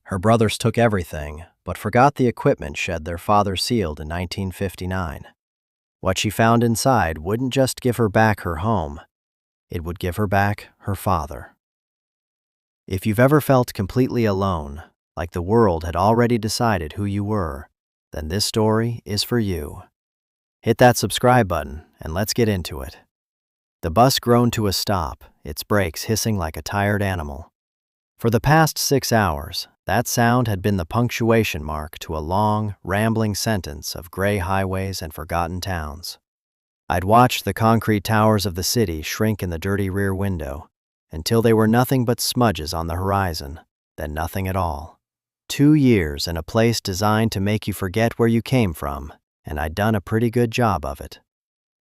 Her brothers took everything, but forgot the equipment shed their father sealed in 1959. What she found inside wouldn't just give her back her home, it would give her back her father. If you've ever felt completely alone, like the world had already decided who you were, then this story is for you. Hit that subscribe button and let's get into it. The bus groaned to a stop, its brakes hissing like a tired animal. For the past 6 hours, that sound had been the punctuation mark to a long, rambling sentence of gray highways and forgotten towns. I'd watched the concrete towers of the city shrink in the dirty rear window until they were nothing but smudges on the horizon, then nothing at all. 2 years in a place designed to make you forget where you came from, and I'd done a pretty good job of it.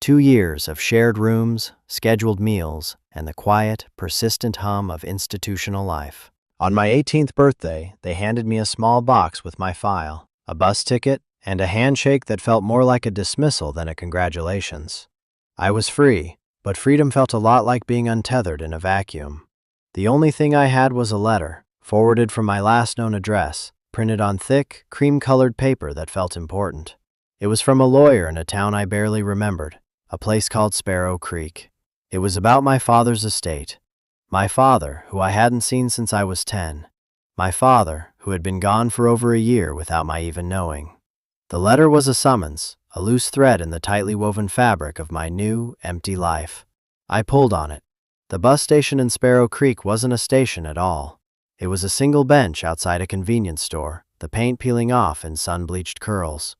2 years of shared rooms, scheduled meals, and the quiet, persistent hum of institutional life. On my 18th birthday, they handed me a small box with my file, a bus ticket, and a handshake that felt more like a dismissal than a congratulations. I was free, but freedom felt a lot like being untethered in a vacuum. The only thing I had was a letter, forwarded from my last known address, printed on thick, cream-colored paper that felt important. It was from a lawyer in a town I barely remembered, a place called Sparrow Creek. It was about my father's estate. My father, who I hadn't seen since I was 10. My father, who had been gone for over a year without my even knowing. The letter was a summons, a loose thread in the tightly woven fabric of my new, empty life. I pulled on it. The bus station in Sparrow Creek wasn't a station at all. It was a single bench outside a convenience store, the paint peeling off in sun-bleached curls.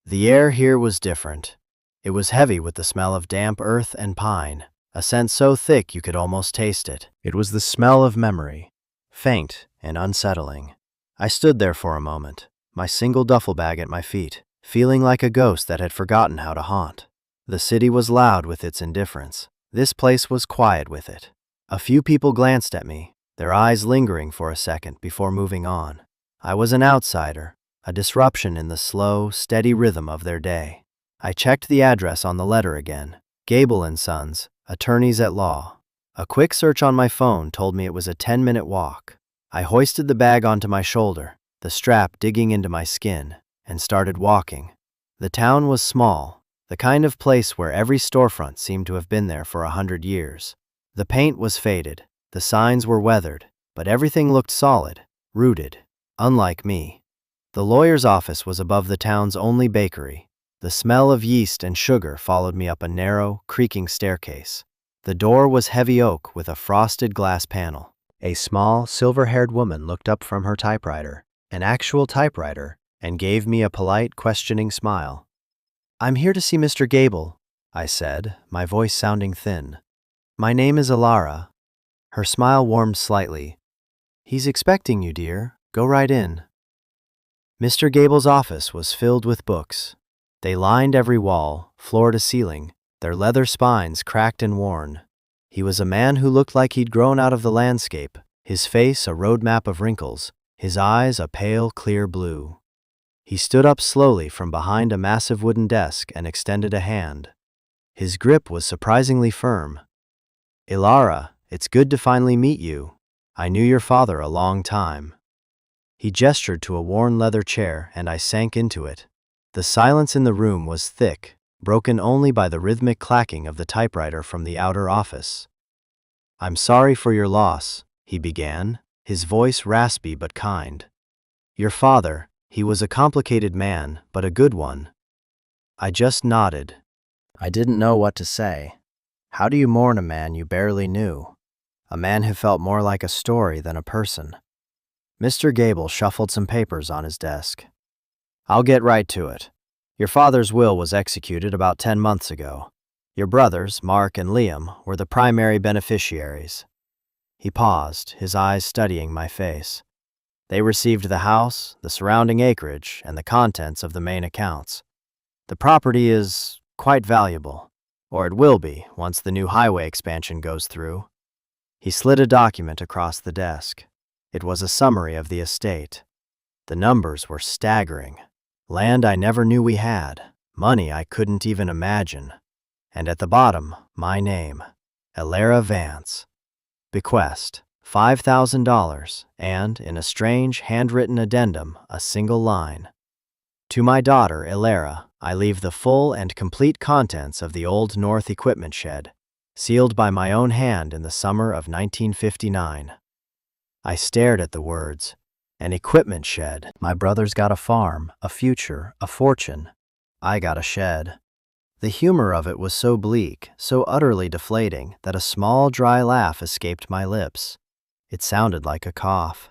The air here was different. It was heavy with the smell of damp earth and pine, a scent so thick you could almost taste it. It was the smell of memory, faint and unsettling. I stood there for a moment, my single duffel bag at my feet, feeling like a ghost that had forgotten how to haunt. The city was loud with its indifference. This place was quiet with it. A few people glanced at me, their eyes lingering for a second before moving on. I was an outsider, a disruption in the slow, steady rhythm of their day. I checked the address on the letter again. Gable & Sons, attorneys at law. A quick search on my phone told me it was a 10-minute walk. I hoisted the bag onto my shoulder, the strap digging into my skin, and started walking. The town was small, the kind of place where every storefront seemed to have been there for 100 years. The paint was faded, the signs were weathered, but everything looked solid, rooted, unlike me. The lawyer's office was above the town's only bakery. The smell of yeast and sugar followed me up a narrow, creaking staircase. The door was heavy oak with a frosted glass panel. A small, silver-haired woman looked up from her typewriter, an actual typewriter, and gave me a polite, questioning smile. "I'm here to see Mr. Gable," I said, my voice sounding thin. "My name is Alara." Her smile warmed slightly. "He's expecting you, dear. Go right in." Mr. Gable's office was filled with books. They lined every wall, floor to ceiling, their leather spines cracked and worn. He was a man who looked like he'd grown out of the landscape, his face a roadmap of wrinkles, his eyes a pale, clear blue. He stood up slowly from behind a massive wooden desk and extended a hand. His grip was surprisingly firm. "Ilara, it's good to finally meet you. I knew your father a long time." He gestured to a worn leather chair, and I sank into it. The silence in the room was thick, broken only by the rhythmic clacking of the typewriter from the outer office. "I'm sorry for your loss," he began, his voice raspy but kind. "Your father, he was a complicated man, but a good one." I just nodded. I didn't know what to say. How do you mourn a man you barely knew? A man who felt more like a story than a person. Mr. Gable shuffled some papers on his desk. "I'll get right to it. Your father's will was executed about 10 months ago. Your brothers, Mark and Liam, were the primary beneficiaries." He paused, his eyes studying my face. "They received the house, the surrounding acreage, and the contents of the main accounts. The property is quite valuable, or it will be once the new highway expansion goes through." He slid a document across the desk. It was a summary of the estate. The numbers were staggering. Land I never knew we had, money I couldn't even imagine. And at the bottom, my name, Alara Vance. Bequest, $5,000, and, in a strange, handwritten addendum, a single line. To my daughter, Ilara, I leave the full and complete contents of the Old North equipment shed, sealed by my own hand in the summer of 1959. I stared at the words. An equipment shed. My brother's got a farm, a future, a fortune. I got a shed. The humor of it was so bleak, so utterly deflating, that a small, dry laugh escaped my lips. It sounded like a cough.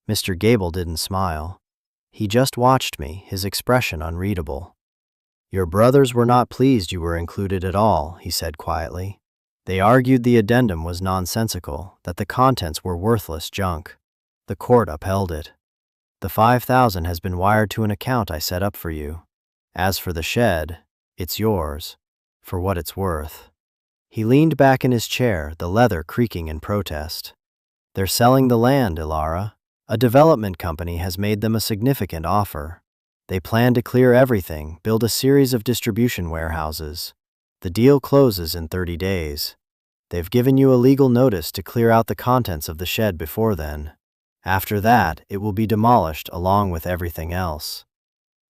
Mr. Gable didn't smile. He just watched me, his expression unreadable. Your brothers were not pleased you were included at all, he said quietly. They argued the addendum was nonsensical, that the contents were worthless junk. The court upheld it. The $5,000 has been wired to an account I set up for you. As for the shed, it's yours, for what it's worth. He leaned back in his chair, the leather creaking in protest. They're selling the land, Ilara. A development company has made them a significant offer. They plan to clear everything, build a series of distribution warehouses. The deal closes in 30 days. They've given you a legal notice to clear out the contents of the shed before then. After that, it will be demolished along with everything else.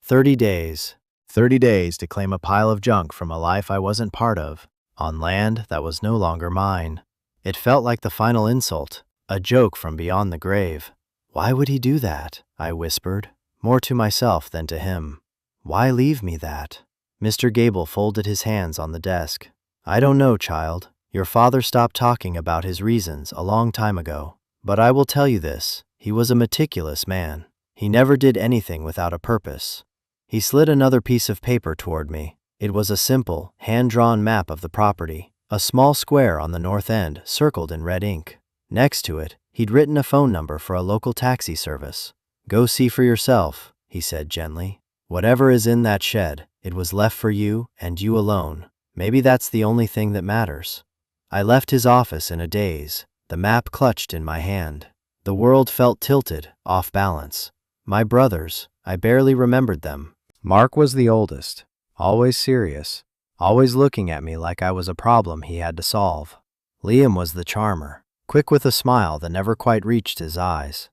30 days. 30 days to claim a pile of junk from a life I wasn't part of, on land that was no longer mine. It felt like the final insult, a joke from beyond the grave. Why would he do that? I whispered, more to myself than to him. Why leave me that? Mr. Gable folded his hands on the desk. I don't know, child. Your father stopped talking about his reasons a long time ago. But I will tell you this, he was a meticulous man. He never did anything without a purpose. He slid another piece of paper toward me. It was a simple, hand-drawn map of the property, a small square on the north end circled in red ink. Next to it, he'd written a phone number for a local taxi service. Go see for yourself, he said gently. Whatever is in that shed, it was left for you and you alone. Maybe that's the only thing that matters. I left his office in a daze. The map clutched in my hand. The world felt tilted, off balance. My brothers, I barely remembered them. Mark was the oldest, always serious, always looking at me like I was a problem he had to solve. Liam was the charmer, quick with a smile that never quite reached his eyes.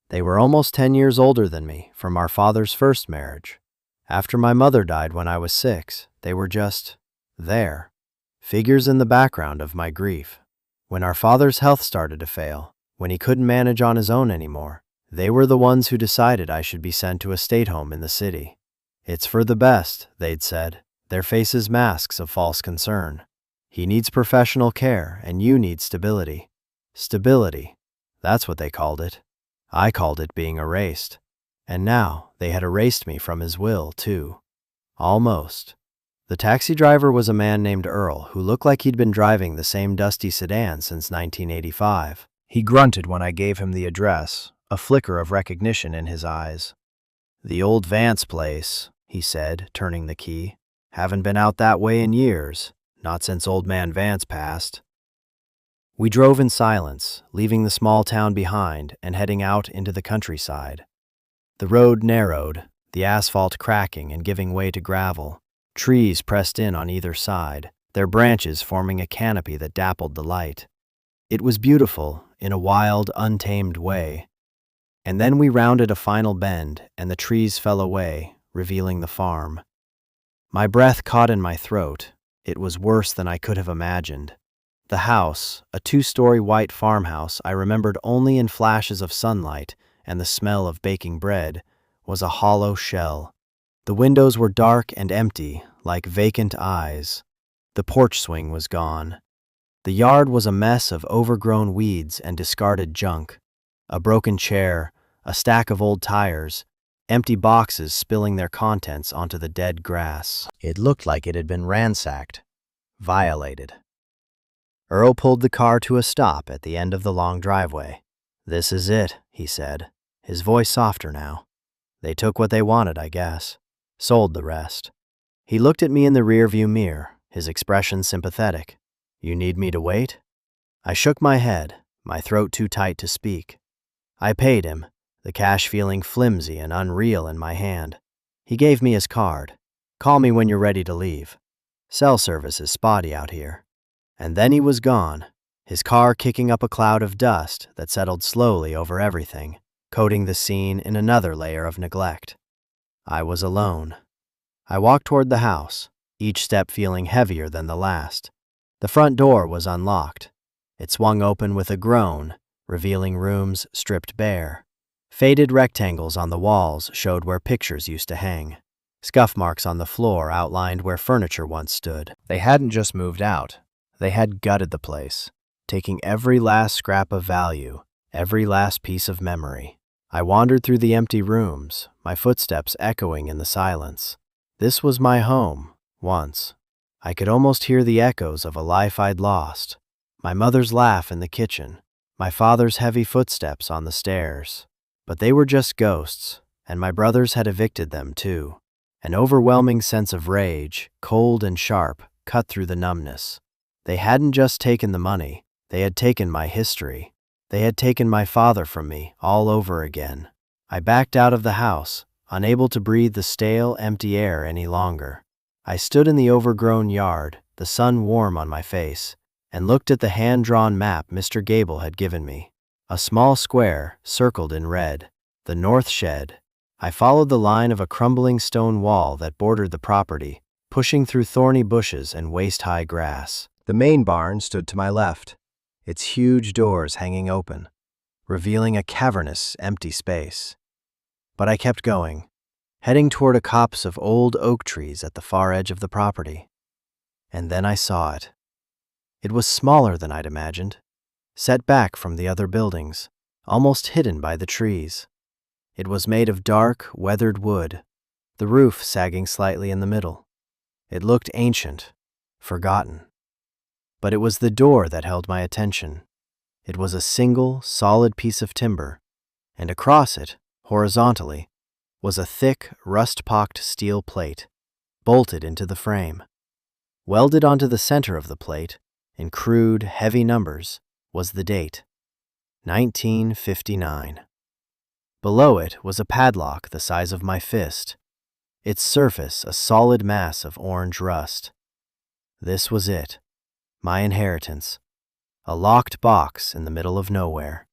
They were almost 10 years older than me from our father's first marriage. After my mother died when I was 6, they were just there, figures in the background of my grief. When our father's health started to fail, when he couldn't manage on his own anymore, they were the ones who decided I should be sent to a state home in the city. It's for the best, they'd said, their faces masks of false concern. He needs professional care and you need stability. Stability, that's what they called it. I called it being erased. And now they had erased me from his will, too. Almost. The taxi driver was a man named Earl who looked like he'd been driving the same dusty sedan since 1985. He grunted when I gave him the address, a flicker of recognition in his eyes. The old Vance place, he said, turning the key. Haven't been out that way in years, not since old man Vance passed. We drove in silence, leaving the small town behind and heading out into the countryside. The road narrowed, the asphalt cracking and giving way to gravel. Trees pressed in on either side, their branches forming a canopy that dappled the light. It was beautiful, in a wild, untamed way. And then we rounded a final bend, and the trees fell away, revealing the farm. My breath caught in my throat. It was worse than I could have imagined. The house, a 2-story white farmhouse I remembered only in flashes of sunlight and the smell of baking bread, was a hollow shell. The windows were dark and empty, like vacant eyes. The porch swing was gone. The yard was a mess of overgrown weeds and discarded junk. A broken chair, a stack of old tires, empty boxes spilling their contents onto the dead grass. It looked like it had been ransacked, violated. Earl pulled the car to a stop at the end of the long driveway. "This is it," he said, his voice softer now. "They took what they wanted, I guess. Sold the rest." He looked at me in the rearview mirror, his expression sympathetic. "You need me to wait?" I shook my head, my throat too tight to speak. I paid him, the cash feeling flimsy and unreal in my hand. He gave me his card. "Call me when you're ready to leave. Cell service is spotty out here." And then he was gone, his car kicking up a cloud of dust that settled slowly over everything, coating the scene in another layer of neglect. I was alone. I walked toward the house, each step feeling heavier than the last. The front door was unlocked. It swung open with a groan, revealing rooms stripped bare. Faded rectangles on the walls showed where pictures used to hang. Scuff marks on the floor outlined where furniture once stood. They hadn't just moved out. They had gutted the place, taking every last scrap of value, every last piece of memory. I wandered through the empty rooms, my footsteps echoing in the silence. This was my home, once. I could almost hear the echoes of a life I'd lost. My mother's laugh in the kitchen, my father's heavy footsteps on the stairs. But they were just ghosts, and my brothers had evicted them too. An overwhelming sense of rage, cold and sharp, cut through the numbness. They hadn't just taken the money, they had taken my history. They had taken my father from me all over again. I backed out of the house, unable to breathe the stale, empty air any longer. I stood in the overgrown yard, the sun warm on my face, and looked at the hand-drawn map Mr. Gable had given me. A small square, circled in red, the north shed. I followed the line of a crumbling stone wall that bordered the property, pushing through thorny bushes and waist-high grass. The main barn stood to my left, its huge doors hanging open, revealing a cavernous, empty space. But I kept going, heading toward a copse of old oak trees at the far edge of the property. And then I saw it. It was smaller than I'd imagined, set back from the other buildings, almost hidden by the trees. It was made of dark, weathered wood, the roof sagging slightly in the middle. It looked ancient, forgotten. But it was the door that held my attention. It was a single, solid piece of timber, and across it, horizontally, was a thick, rust-pocked steel plate, bolted into the frame. Welded onto the center of the plate, in crude, heavy numbers, was the date, 1959. Below it was a padlock the size of my fist, its surface a solid mass of orange rust. This was it, my inheritance, a locked box in the middle of nowhere.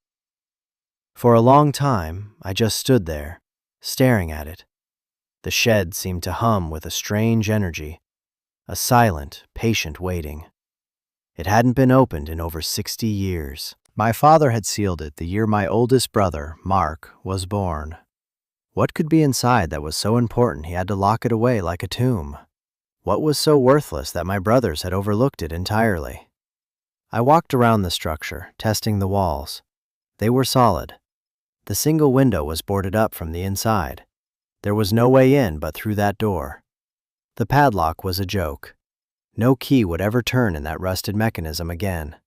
For a long time, I just stood there, staring at it. The shed seemed to hum with a strange energy, a silent, patient waiting. It hadn't been opened in over 60 years. My father had sealed it the year my oldest brother, Mark, was born. What could be inside that was so important he had to lock it away like a tomb? What was so worthless that my brothers had overlooked it entirely? I walked around the structure, testing the walls. They were solid. The single window was boarded up from the inside. There was no way in but through that door. The padlock was a joke. No key would ever turn in that rusted mechanism again.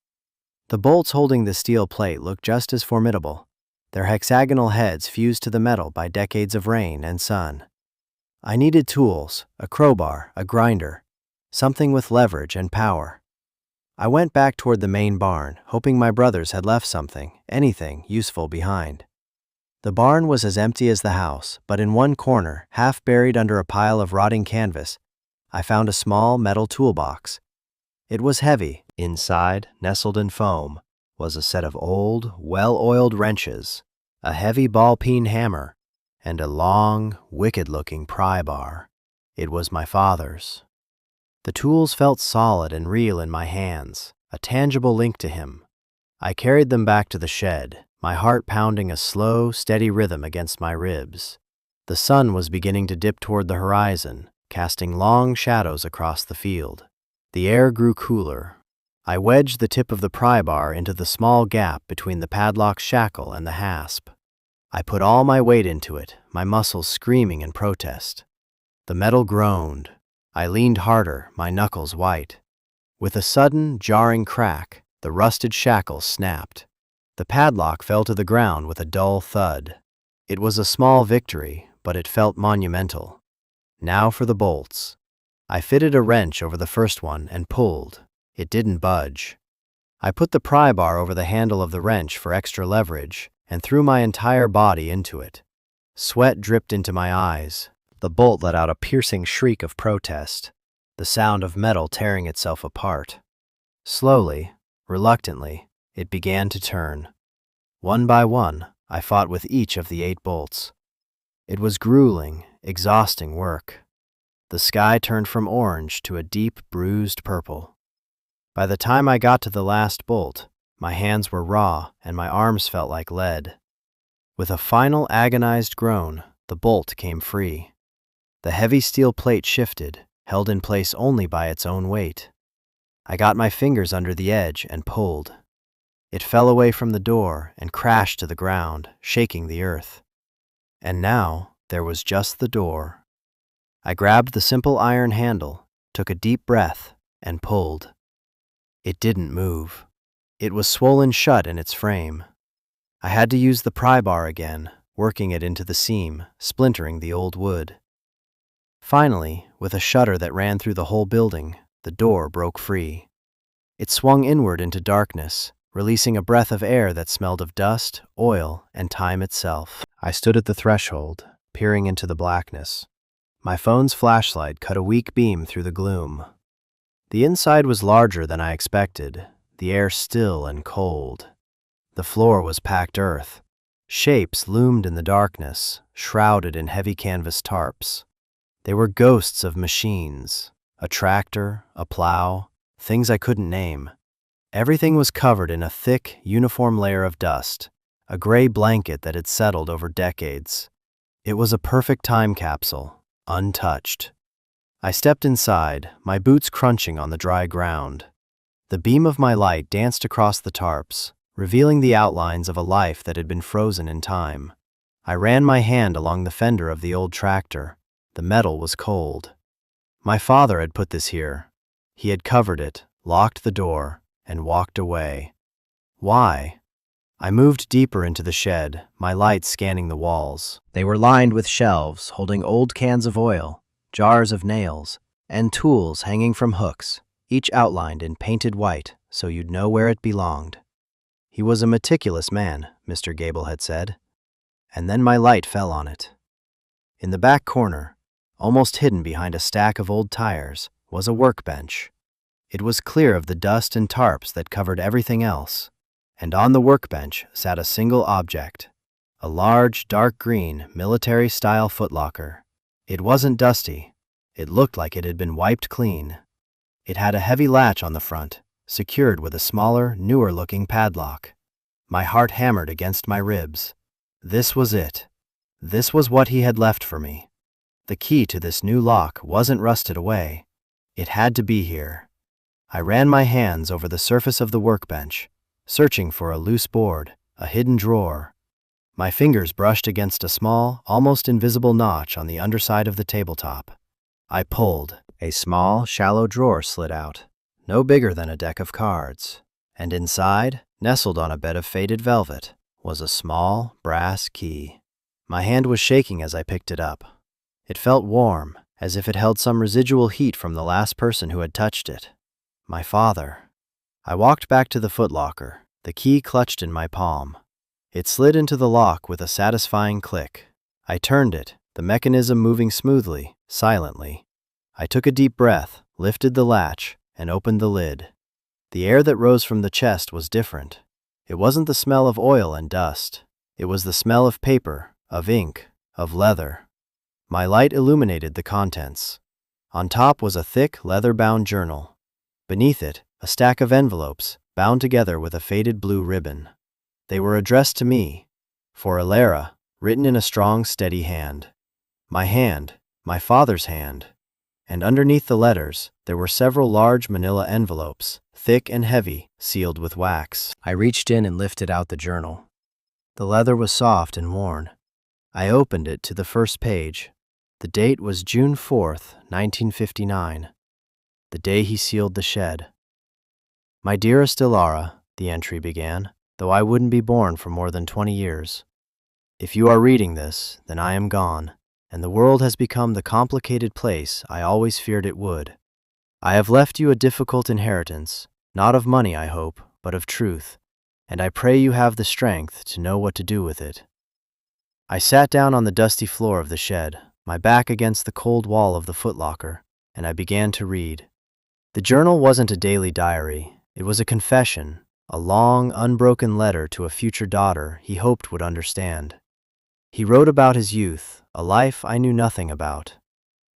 The bolts holding the steel plate looked just as formidable, their hexagonal heads fused to the metal by decades of rain and sun. I needed tools, a crowbar, a grinder, something with leverage and power. I went back toward the main barn, hoping my brothers had left something, anything, useful behind. The barn was as empty as the house, but in one corner, half buried under a pile of rotting canvas, I found a small metal toolbox. It was heavy. Inside, nestled in foam, was a set of old, well-oiled wrenches, a heavy ball-peen hammer, and a long, wicked-looking pry bar. It was my father's. The tools felt solid and real in my hands, a tangible link to him. I carried them back to the shed, my heart pounding a slow, steady rhythm against my ribs. The sun was beginning to dip toward the horizon, casting long shadows across the field. The air grew cooler. I wedged the tip of the pry bar into the small gap between the padlock's shackle and the hasp. I put all my weight into it, my muscles screaming in protest. The metal groaned. I leaned harder, my knuckles white. With a sudden, jarring crack, the rusted shackle snapped. The padlock fell to the ground with a dull thud. It was a small victory, but it felt monumental. Now for the bolts. I fitted a wrench over the first one and pulled. It didn't budge. I put the pry bar over the handle of the wrench for extra leverage and threw my entire body into it. Sweat dripped into my eyes. The bolt let out a piercing shriek of protest, the sound of metal tearing itself apart. Slowly, Reluctantly, it began to turn. One by one, I fought with each of the 8 bolts. It was grueling, exhausting work. The sky turned from orange to a deep, bruised purple. By the time I got to the last bolt, my hands were raw and my arms felt like lead. With a final agonized groan, the bolt came free. The heavy steel plate shifted, held in place only by its own weight. I got my fingers under the edge and pulled. It fell away from the door and crashed to the ground, shaking the earth. And now there was just the door. I grabbed the simple iron handle, took a deep breath, and pulled. It didn't move. It was swollen shut in its frame. I had to use the pry bar again, working it into the seam, splintering the old wood. Finally, with a shudder that ran through the whole building, the door broke free. It swung inward into darkness, releasing a breath of air that smelled of dust, oil, and time itself. I stood at the threshold, peering into the blackness. My phone's flashlight cut a weak beam through the gloom. The inside was larger than I expected, the air still and cold. The floor was packed earth. Shapes loomed in the darkness, shrouded in heavy canvas tarps. They were ghosts of machines, a tractor, a plow, things I couldn't name. Everything was covered in a thick, uniform layer of dust, a gray blanket that had settled over decades. It was a perfect time capsule, untouched. I stepped inside, my boots crunching on the dry ground. The beam of my light danced across the tarps, revealing the outlines of a life that had been frozen in time. I ran my hand along the fender of the old tractor. The metal was cold. My father had put this here. He had covered it, locked the door, and walked away. Why? I moved deeper into the shed, my light scanning the walls. They were lined with shelves holding old cans of oil, jars of nails, and tools hanging from hooks, each outlined in painted white so you'd know where it belonged. He was a meticulous man, Mr. Gable had said. And then my light fell on it. In the back corner, almost hidden behind a stack of old tires, was a workbench. It was clear of the dust and tarps that covered everything else, and on the workbench sat a single object, a large, dark green, military-style footlocker. It wasn't dusty. It looked like it had been wiped clean. It had a heavy latch on the front, secured with a smaller, newer-looking padlock. My heart hammered against my ribs. This was it. This was what he had left for me. The key to this new lock wasn't rusted away. It had to be here. I ran my hands over the surface of the workbench, searching for a loose board, a hidden drawer. My fingers brushed against a small, almost invisible notch on the underside of the tabletop. I pulled. A small, shallow drawer slid out, no bigger than a deck of cards. And inside, nestled on a bed of faded velvet, was a small, brass key. My hand was shaking as I picked it up. It felt warm, as if it held some residual heat from the last person who had touched it. My father. I walked back to the footlocker, the key clutched in my palm. It slid into the lock with a satisfying click. I turned it, the mechanism moving smoothly, silently. I took a deep breath, lifted the latch, and opened the lid. The air that rose from the chest was different. It wasn't the smell of oil and dust. It was the smell of paper, of ink, of leather. My light illuminated the contents. On top was a thick, leather-bound journal. Beneath it, a stack of envelopes, bound together with a faded blue ribbon. They were addressed to me, for Alara, written in a strong, steady hand. My father's hand. And underneath the letters, there were several large manila envelopes, thick and heavy, sealed with wax. I reached in and lifted out the journal. The leather was soft and worn. I opened it to the first page. The date was June 4th, 1959, the day he sealed the shed. My dearest Alara, the entry began, though I wouldn't be born for more than 20 years. If you are reading this, then I am gone, and the world has become the complicated place I always feared it would. I have left you a difficult inheritance, not of money, I hope, but of truth, and I pray you have the strength to know what to do with it. I sat down on the dusty floor of the shed, my back against the cold wall of the footlocker, and I began to read. The journal wasn't a daily diary. It was a confession, a long, unbroken letter to a future daughter he hoped would understand. He wrote about his youth, a life I knew nothing about.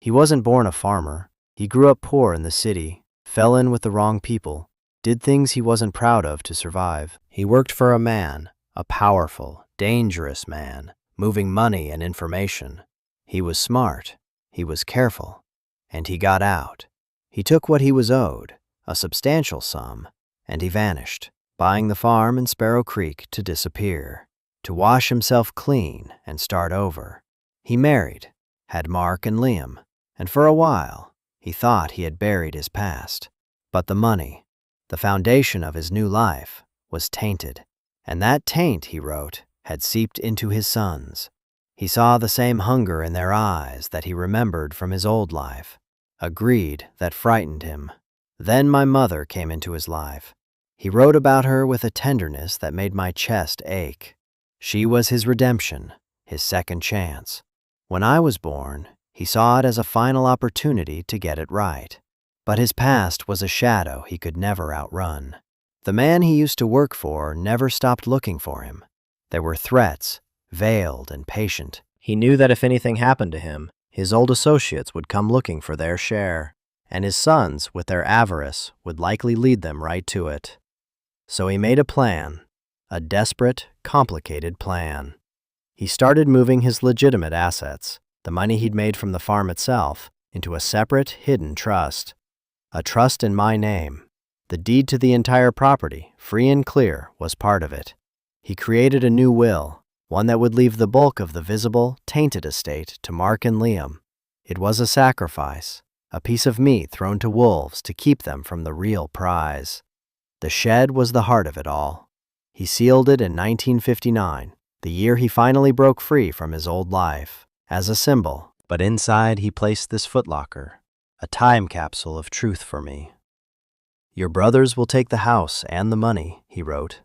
He wasn't born a farmer. He grew up poor in the city, fell in with the wrong people, did things he wasn't proud of to survive. He worked for a man, a powerful, dangerous man, moving money and information. He was smart, he was careful, and he got out. He took what he was owed, a substantial sum, and he vanished, buying the farm in Sparrow Creek to disappear, to wash himself clean and start over. He married, had Mark and Liam, and for a while, he thought he had buried his past. But the money, the foundation of his new life, was tainted, and that taint, he wrote, had seeped into his sons. He saw the same hunger in their eyes that he remembered from his old life, a greed that frightened him. Then my mother came into his life. He wrote about her with a tenderness that made my chest ache. She was his redemption, his second chance. When I was born, he saw it as a final opportunity to get it right. But his past was a shadow he could never outrun. The man he used to work for never stopped looking for him. There were threats, veiled and patient. He knew that if anything happened to him, his old associates would come looking for their share, and his sons, with their avarice, would likely lead them right to it. So he made a plan, a desperate, complicated plan. He started moving his legitimate assets, the money he'd made from the farm itself, into a separate, hidden trust. A trust in my name. The deed to the entire property, free and clear, was part of it. He created a new will, one that would leave the bulk of the visible, tainted estate to Mark and Liam. It was a sacrifice, a piece of meat thrown to wolves to keep them from the real prize. The shed was the heart of it all. He sealed it in 1959, the year he finally broke free from his old life, as a symbol. But inside he placed this footlocker, a time capsule of truth for me. Your brothers will take the house and the money, he wrote.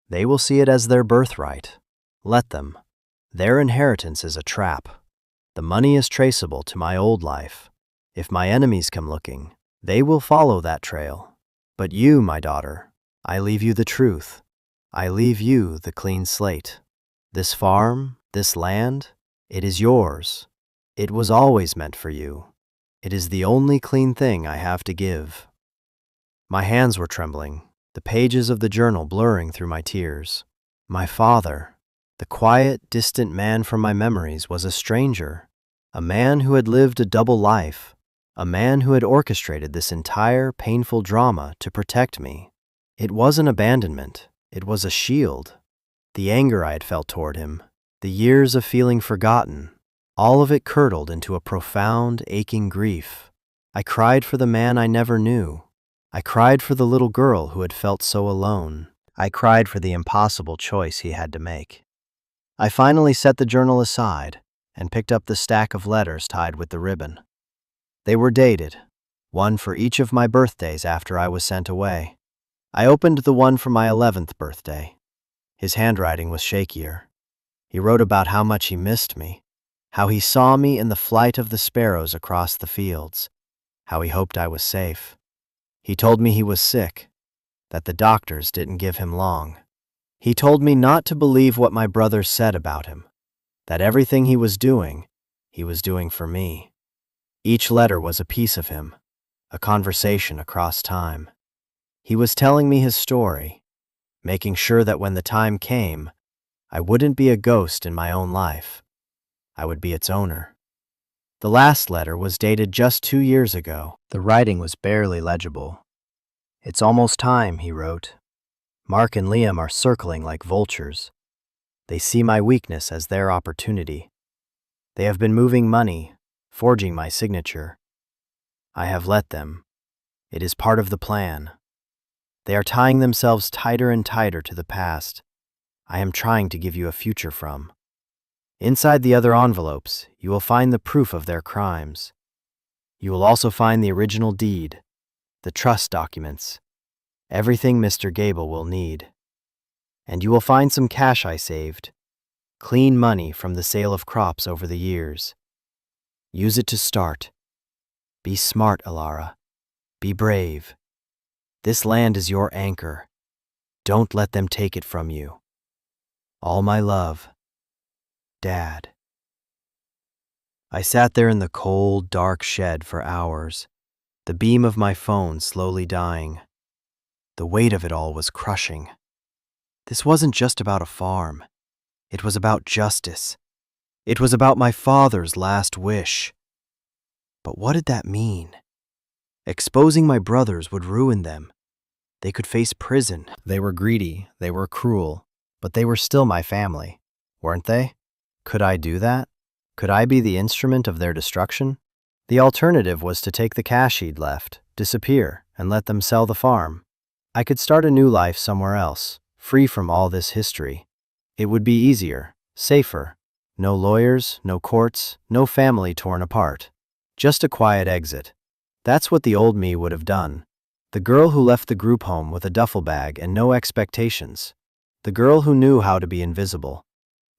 They will see it as their birthright. Let them. Their inheritance is a trap. The money is traceable to my old life. If my enemies come looking, they will follow that trail. But you, my daughter, I leave you the truth. I leave you the clean slate. This farm, this land, it is yours. It was always meant for you. It is the only clean thing I have to give. My hands were trembling, the pages of the journal blurring through my tears. My father, the quiet, distant man from my memories, was a stranger, a man who had lived a double life, a man who had orchestrated this entire painful drama to protect me. It wasn't abandonment, it was a shield. The anger I had felt toward him, the years of feeling forgotten, all of it curdled into a profound, aching grief. I cried for the man I never knew. I cried for the little girl who had felt so alone. I cried for the impossible choice he had to make. I finally set the journal aside and picked up the stack of letters tied with the ribbon. They were dated, one for each of my birthdays after I was sent away. I opened the one for my 11th birthday. His handwriting was shakier. He wrote about how much he missed me, how he saw me in the flight of the sparrows across the fields, how he hoped I was safe. He told me he was sick, that the doctors didn't give him long. He told me not to believe what my brothers said about him, that everything he was doing for me. Each letter was a piece of him, a conversation across time. He was telling me his story, making sure that when the time came, I wouldn't be a ghost in my own life. I would be its owner. The last letter was dated just 2 years ago. The writing was barely legible. It's almost time, he wrote. Mark and Liam are circling like vultures. They see my weakness as their opportunity. They have been moving money, forging my signature. I have let them. It is part of the plan. They are tying themselves tighter and tighter to the past I am trying to give you a future from. Inside the other envelopes, you will find the proof of their crimes. You will also find the original deed, the trust documents, everything Mr. Gable will need. And you will find some cash I saved, clean money from the sale of crops over the years. Use it to start. Be smart, Alara. Be brave. This land is your anchor. Don't let them take it from you. All my love, Dad. I sat there in the cold, dark shed for hours, the beam of my phone slowly dying. The weight of it all was crushing. This wasn't just about a farm. It was about justice. It was about my father's last wish. But what did that mean? Exposing my brothers would ruin them. They could face prison. They were greedy, they were cruel, but they were still my family, weren't they? Could I do that? Could I be the instrument of their destruction? The alternative was to take the cash he'd left, disappear, and let them sell the farm. I could start a new life somewhere else, free from all this history. It would be easier, safer. No lawyers, no courts, no family torn apart. Just a quiet exit. That's what the old me would have done. The girl who left the group home with a duffel bag and no expectations. The girl who knew how to be invisible.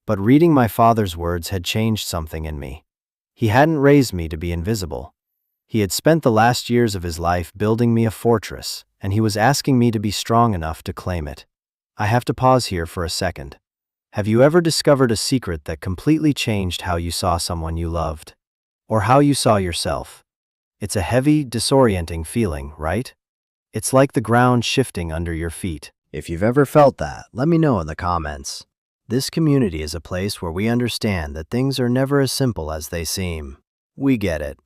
But reading my father's words had changed something in me. He hadn't raised me to be invisible. He had spent the last years of his life building me a fortress, and he was asking me to be strong enough to claim it. I have to pause here for a second. Have you ever discovered a secret that completely changed how you saw someone you loved? Or how you saw yourself? It's a heavy, disorienting feeling, right? It's like the ground shifting under your feet. If you've ever felt that, let me know in the comments. This community is a place where we understand that things are never as simple as they seem. We get it.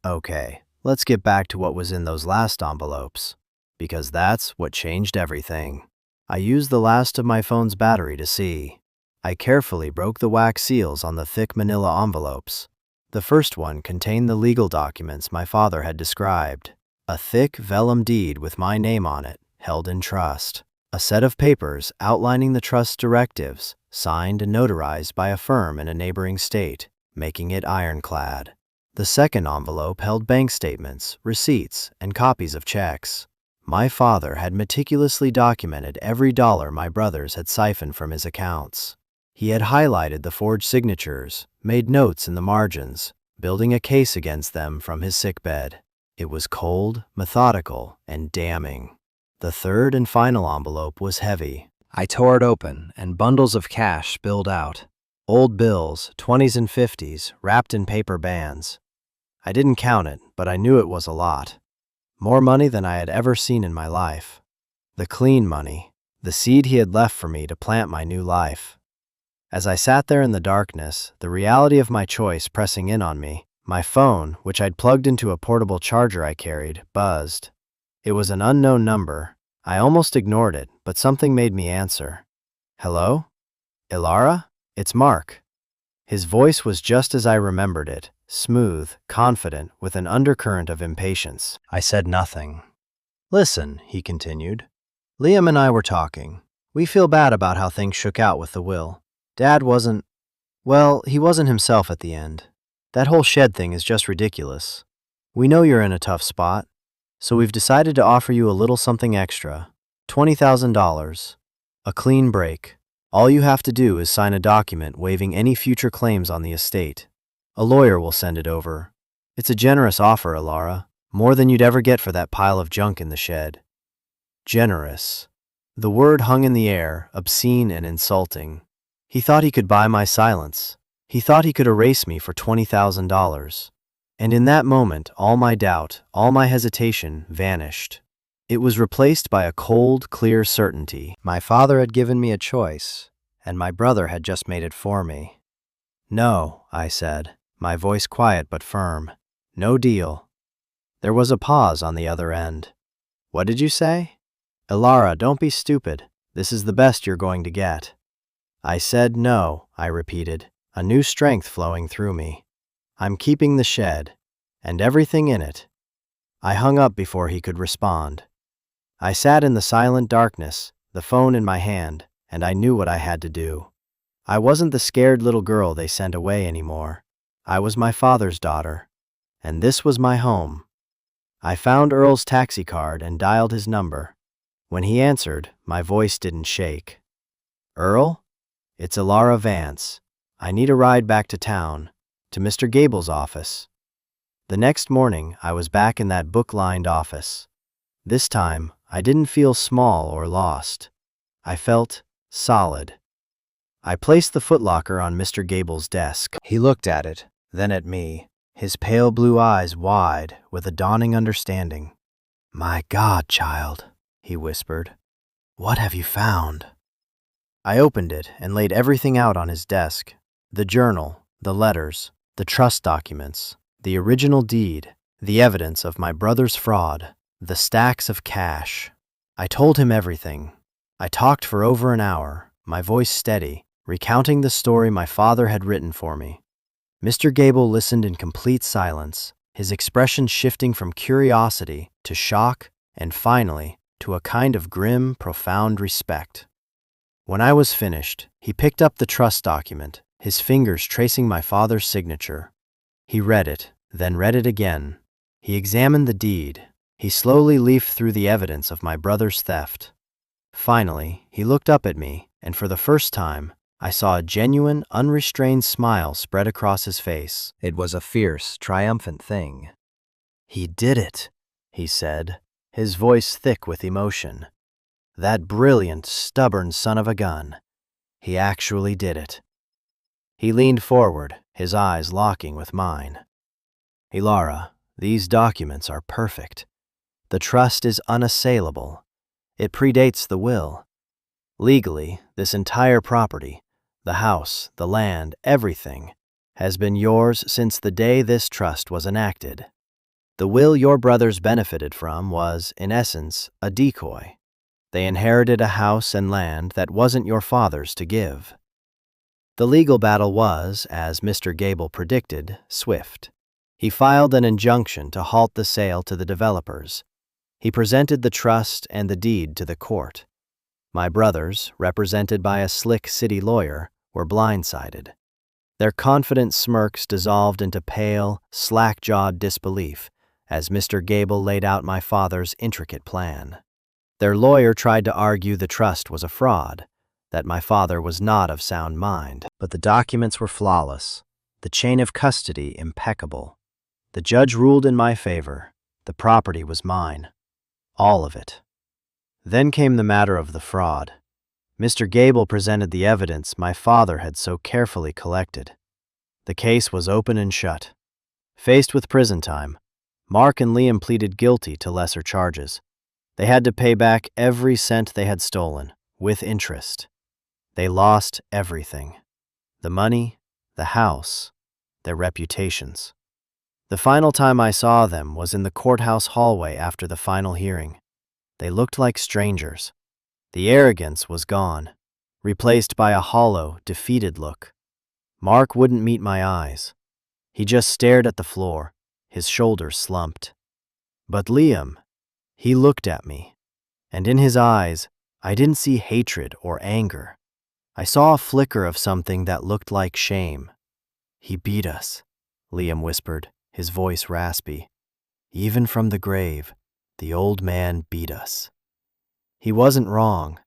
Okay, let's get back to what was in those last envelopes, because that's what changed everything. I used the last of my phone's battery to see. I carefully broke the wax seals on the thick manila envelopes. The first one contained the legal documents my father had described. A thick vellum deed with my name on it, held in trust. A set of papers outlining the trust's directives, signed and notarized by a firm in a neighboring state, making it ironclad. The second envelope held bank statements, receipts, and copies of checks. My father had meticulously documented every dollar my brothers had siphoned from his accounts. He had highlighted the forged signatures, made notes in the margins, building a case against them from his sickbed. It was cold, methodical, and damning. The third and final envelope was heavy. I tore it open, and bundles of cash spilled out. Old bills, 20s and 50s, wrapped in paper bands. I didn't count it, but I knew it was a lot. More money than I had ever seen in my life. The clean money, the seed he had left for me to plant my new life. As I sat there in the darkness, the reality of my choice pressing in on me, my phone, which I'd plugged into a portable charger I carried, buzzed. It was an unknown number. I almost ignored it, but something made me answer. Hello? Ilara? It's Mark. His voice was just as I remembered it, smooth, confident, with an undercurrent of impatience. I said nothing. Listen, he continued. Liam and I were talking. We feel bad about how things shook out with the will. Dad wasn't, well, he wasn't himself at the end. That whole shed thing is just ridiculous. We know you're in a tough spot, so we've decided to offer you a little something extra. $20,000. A clean break. All you have to do is sign a document waiving any future claims on the estate. A lawyer will send it over. It's a generous offer, Ilara. More than you'd ever get for that pile of junk in the shed. Generous. The word hung in the air, obscene and insulting. He thought he could buy my silence. He thought he could erase me for $20,000. And in that moment, all my doubt, all my hesitation vanished. It was replaced by a cold, clear certainty. My father had given me a choice, and my brother had just made it for me. No, I said, my voice quiet but firm. No deal. There was a pause on the other end. What did you say? Ilara, don't be stupid. This is the best you're going to get. I said no, I repeated, a new strength flowing through me. I'm keeping the shed, and everything in it. I hung up before he could respond. I sat in the silent darkness, the phone in my hand, and I knew what I had to do. I wasn't the scared little girl they sent away anymore. I was my father's daughter, and this was my home. I found Earl's taxi card and dialed his number. When he answered, my voice didn't shake. Earl? It's Ilara Vance. I need a ride back to town, to Mr. Gable's office. The next morning, I was back in that book-lined office. This time, I didn't feel small or lost. I felt solid. I placed the footlocker on Mr. Gable's desk. He looked at it, then at me, his pale blue eyes wide with a dawning understanding. "My God, child," he whispered, "what have you found?" I opened it and laid everything out on his desk. The journal, the letters, the trust documents, the original deed, the evidence of my brother's fraud, the stacks of cash. I told him everything. I talked for over an hour, my voice steady, recounting the story my father had written for me. Mr. Gable listened in complete silence, his expression shifting from curiosity to shock and finally to a kind of grim, profound respect. When I was finished, he picked up the trust document, his fingers tracing my father's signature. He read it, then read it again. He examined the deed. He slowly leafed through the evidence of my brother's theft. Finally, he looked up at me, and for the first time, I saw a genuine, unrestrained smile spread across his face. It was a fierce, triumphant thing. "He did it," he said, his voice thick with emotion. "That brilliant, stubborn son of a gun. He actually did it." He leaned forward, his eyes locking with mine. "Ilara, these documents are perfect. The trust is unassailable. It predates the will. Legally, this entire property, the house, the land, everything, has been yours since the day this trust was enacted. The will your brothers benefited from was, in essence, a decoy. They inherited a house and land that wasn't your father's to give. The legal battle was, as Mr. Gable predicted, swift. He filed an injunction to halt the sale to the developers. He presented the trust and the deed to the court. My brothers, represented by a slick city lawyer, were blindsided. Their confident smirks dissolved into pale, slack-jawed disbelief as Mr. Gable laid out my father's intricate plan. Their lawyer tried to argue the trust was a fraud, that my father was not of sound mind. But the documents were flawless, the chain of custody impeccable. The judge ruled in my favor. The property was mine. All of it. Then came the matter of the fraud. Mr. Gable presented the evidence my father had so carefully collected. The case was open and shut. Faced with prison time, Mark and Liam pleaded guilty to lesser charges. They had to pay back every cent they had stolen, with interest. They lost everything. The money, the house, their reputations. The final time I saw them was in the courthouse hallway after the final hearing. They looked like strangers. The arrogance was gone, replaced by a hollow, defeated look. Mark wouldn't meet my eyes. He just stared at the floor, his shoulders slumped. But Liam, he looked at me, and in his eyes, I didn't see hatred or anger. I saw a flicker of something that looked like shame. "He beat us," Liam whispered, his voice raspy. "Even from the grave, the old man beat us." He wasn't wrong,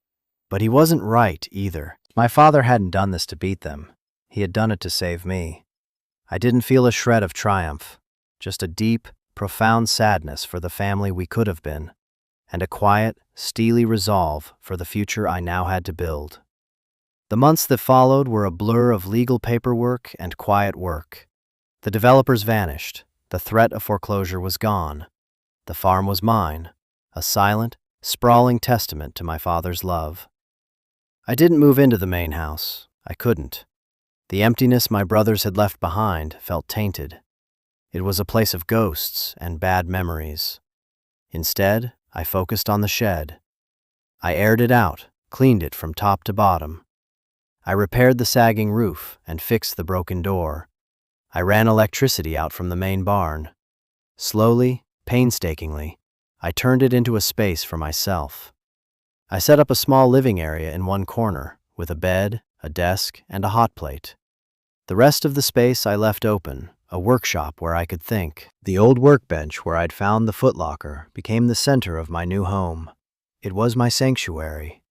but he wasn't right either. My father hadn't done this to beat them. He had done it to save me. I didn't feel a shred of triumph, just a deep, profound sadness for the family we could have been, and a quiet, steely resolve for the future I now had to build. The months that followed were a blur of legal paperwork and quiet work. The developers vanished. The threat of foreclosure was gone. The farm was mine, a silent, sprawling testament to my father's love. I didn't move into the main house. I couldn't. The emptiness my brothers had left behind felt tainted. It was a place of ghosts and bad memories. Instead, I focused on the shed. I aired it out, cleaned it from top to bottom. I repaired the sagging roof and fixed the broken door. I ran electricity out from the main barn. Slowly, painstakingly, I turned it into a space for myself. I set up a small living area in one corner, with a bed, a desk, and a hot plate. The rest of the space I left open, a workshop where I could think. The old workbench where I'd found the footlocker became the center of my new home. It was my sanctuary.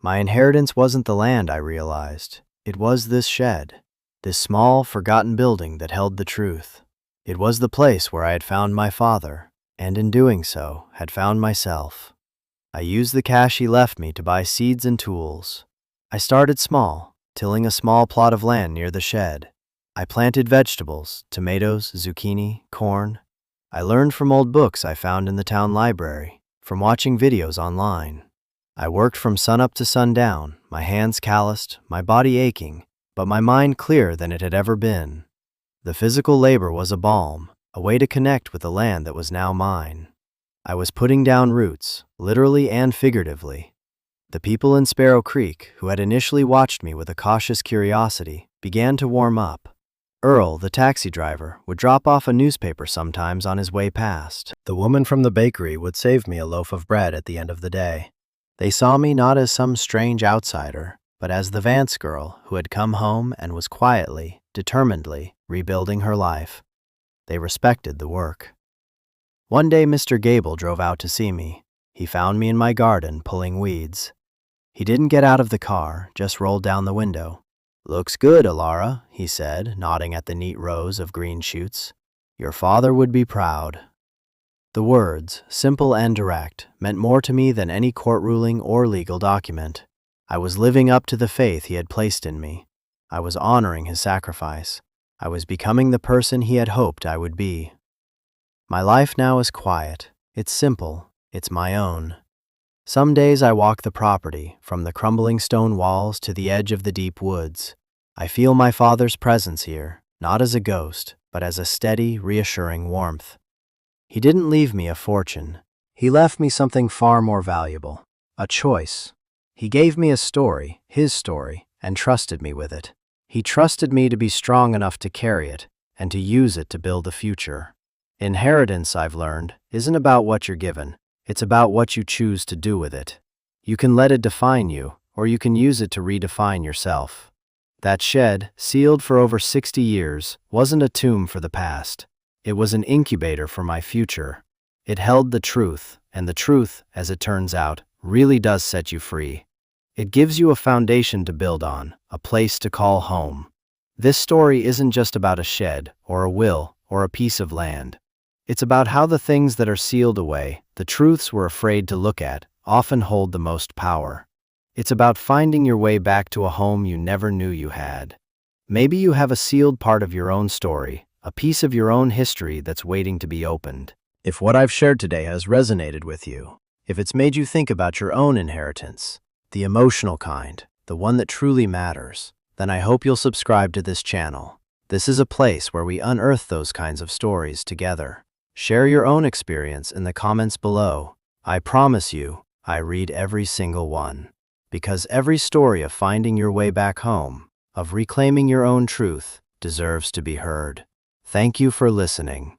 My inheritance wasn't the land, I realized. It was this shed, this small, forgotten building that held the truth. It was the place where I had found my father, and in doing so, had found myself. I used the cash he left me to buy seeds and tools. I started small, tilling a small plot of land near the shed. I planted vegetables, tomatoes, zucchini, corn. I learned from old books I found in the town library, from watching videos online. I worked from sunup to sundown, my hands calloused, my body aching, but my mind clearer than it had ever been. The physical labor was a balm, a way to connect with the land that was now mine. I was putting down roots, literally and figuratively. The people in Sparrow Creek, who had initially watched me with a cautious curiosity, began to warm up. Earl, the taxi driver, would drop off a newspaper sometimes on his way past. The woman from the bakery would save me a loaf of bread at the end of the day. They saw me not as some strange outsider, but as the Vance girl who had come home and was quietly, determinedly rebuilding her life. They respected the work. One day Mr. Gable drove out to see me. He found me in my garden pulling weeds. He didn't get out of the car, just rolled down the window. "Looks good, Alara," he said, nodding at the neat rows of green shoots. "Your father would be proud." The words, simple and direct, meant more to me than any court ruling or legal document. I was living up to the faith he had placed in me. I was honoring his sacrifice. I was becoming the person he had hoped I would be. My life now is quiet. It's simple. It's my own. Some days I walk the property, from the crumbling stone walls to the edge of the deep woods. I feel my father's presence here, not as a ghost, but as a steady, reassuring warmth. He didn't leave me a fortune. He left me something far more valuable, a choice. He gave me a story, his story, and trusted me with it. He trusted me to be strong enough to carry it and to use it to build a future. Inheritance, I've learned, isn't about what you're given. It's about what you choose to do with it. You can let it define you, or you can use it to redefine yourself. That shed, sealed for over 60 years, wasn't a tomb for the past. It was an incubator for my future. It held the truth, and the truth, as it turns out, really does set you free. It gives you a foundation to build on, a place to call home. This story isn't just about a shed, or a will, or a piece of land. It's about how the things that are sealed away, the truths we're afraid to look at, often hold the most power. It's about finding your way back to a home you never knew you had. Maybe you have a sealed part of your own story, a piece of your own history that's waiting to be opened. If what I've shared today has resonated with you, if it's made you think about your own inheritance, the emotional kind, the one that truly matters, then I hope you'll subscribe to this channel. This is a place where we unearth those kinds of stories together. Share your own experience in the comments below. I promise you, I read every single one. Because every story of finding your way back home, of reclaiming your own truth, deserves to be heard. Thank you for listening.